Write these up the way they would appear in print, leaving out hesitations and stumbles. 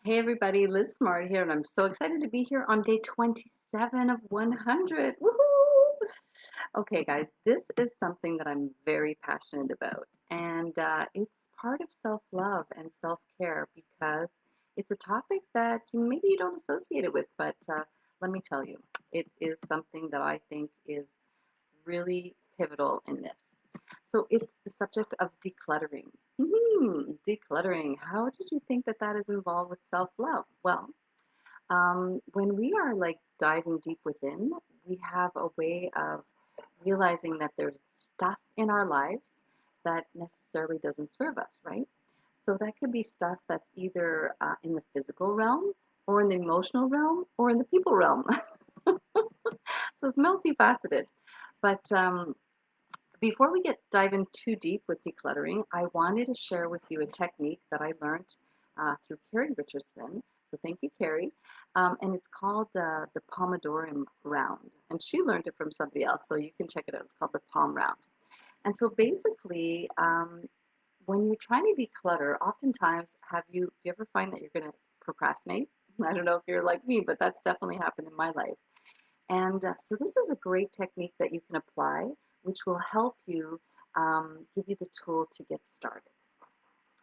Hey everybody, Liz Smart here, and I'm so excited to be here on day 27 of 100. Woohoo! Okay, guys, this is something that I'm very passionate about, and it's part of self-love and self-care because it's a topic that maybe you don't associate it with, but let me tell you, it is something that I think is really pivotal in this. So it's the subject of decluttering. Decluttering. How did you think that that is involved with self-love? Well, when we are like diving deep within, we have a way of realizing that there's stuff in our lives that necessarily doesn't serve us, right? So that could be stuff that's either in the physical realm, or in the emotional realm, or in the people realm. So it's multifaceted. But before we dive in too deep with decluttering, I wanted to share with you a technique that I learned through Carrie Richardson. So thank you, Carrie. And it's called the Pomodoro Round. And she learned it from somebody else, so you can check it out. It's called the Pom Round. And so basically, when you're trying to declutter, oftentimes do you ever find that you're going to procrastinate? I don't know if you're like me, but that's definitely happened in my life. And so this is a great technique that you can apply, which will help you give you the tool to get started.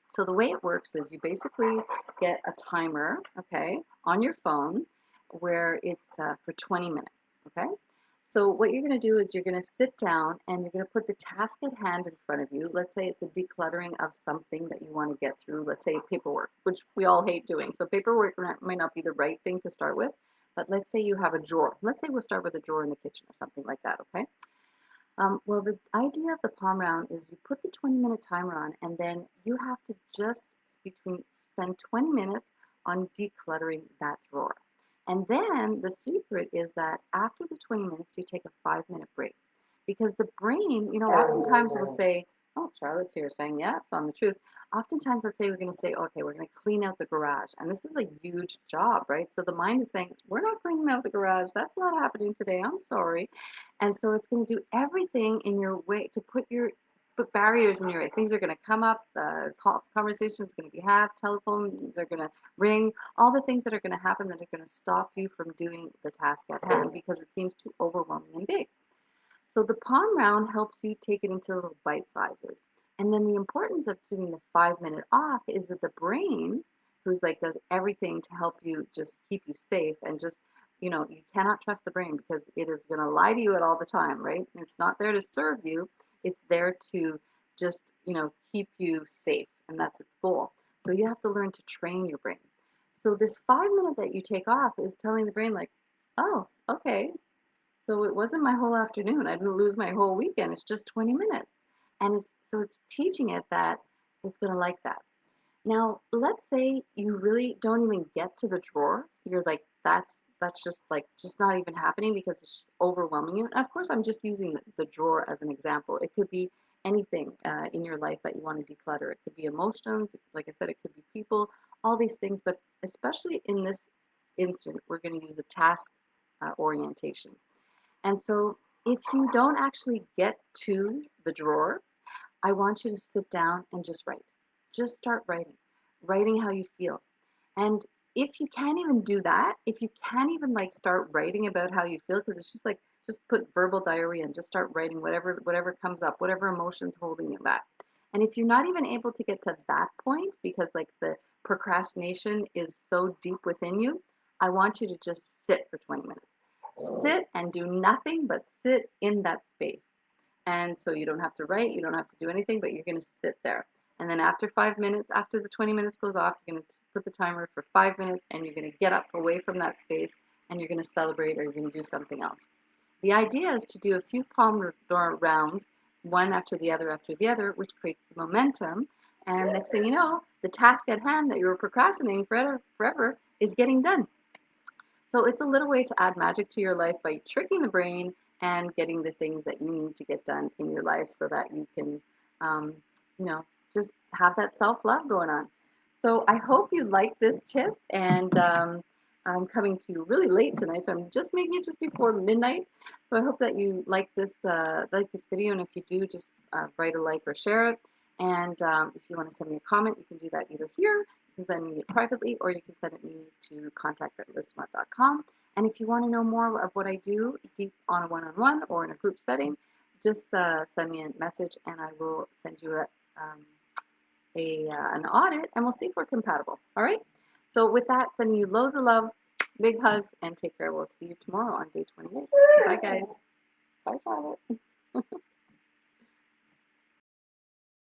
So the way it works is you basically get a timer, okay, on your phone where it's for 20 minutes, okay? So what you're going to do is you're going to sit down and you're going to put the task at hand in front of you. Let's say it's a decluttering of something that you want to get through, let's say paperwork, which we all hate doing. So paperwork might not be the right thing to start with, but let's say you have a drawer. Let's say we'll start with a drawer in the kitchen or something like that, okay? Well, the idea of the palm round is you put the 20-minute timer on, and then you have to just spend 20 minutes on decluttering that drawer. And then the secret is that after the 20 minutes, you take a 5-minute break. Because the brain, oftentimes will say, oh, Charlotte's here saying yes on the truth. Oftentimes, let's say we're going to say, okay, we're going to clean out the garage. And this is a huge job, right? So the mind is saying, we're not cleaning out the garage. That's not happening today. I'm sorry. And so it's going to do everything in your way to put barriers in your way. Things are going to come up, conversations going to be had, telephones are going to ring, all the things that are going to happen that are going to stop you from doing the task at hand because it seems too overwhelming and big. So the palm round helps you take it into little bite sizes. And then the importance of doing the 5-minute off is that the brain, who's like does everything to help you just keep you safe and just, you cannot trust the brain because it is going to lie to you at all the time, right? And it's not there to serve you. It's there to just, keep you safe. And that's its goal. So you have to learn to train your brain. So this 5 minute that you take off is telling the brain like, oh, okay, so it wasn't my whole afternoon. I didn't lose my whole weekend. It's just 20 minutes. And it's teaching it that it's going to like that. Now, let's say you really don't even get to the drawer. You're like, that's just not even happening because it's just overwhelming you. And of course, I'm just using the drawer as an example. It could be anything in your life that you want to declutter. It could be emotions. Like I said, it could be people, all these things. But especially in this instant, we're going to use a task orientation. And so if you don't actually get to the drawer, I want you to sit down and just write. Just start writing how you feel. And if you can't even do that, if you can't even like start writing about how you feel, because it's just like just put verbal diarrhea and just start writing whatever comes up, whatever emotions holding you back. And if you're not even able to get to that point because like the procrastination is so deep within you, I want you to just sit for 20 minutes. Sit and do nothing but sit in that space. And so you don't have to write, you don't have to do anything, but you're going to sit there. And then after 5 minutes, after the 20 minutes goes off, you're going to put the timer for 5 minutes and you're going to get up away from that space and you're going to celebrate or you're going to do something else. The idea is to do a few palm rounds, one after the other, which creates the momentum. And next thing you know, the task at hand that you were procrastinating forever is getting done. So it's a little way to add magic to your life by tricking the brain and getting the things that you need to get done in your life so that you can, um, you know, just have that self-love going on. So I hope you like this tip, and I'm coming to you really late tonight, so I'm just making it just before midnight. So I hope that you like this video, and if you do, just write a like or share it. And if you want to send me a comment, you can do that either here You can send me it privately, or you can send it me to contact@livesmart.com. And if you want to know more of what I do on a one-on-one or in a group setting, just send me a message, and I will send you an audit, and we'll see if we're compatible. All right. So with that, sending you loads of love, big hugs, and take care. We'll see you tomorrow on day 28. Bye, guys. Bye, Charlotte.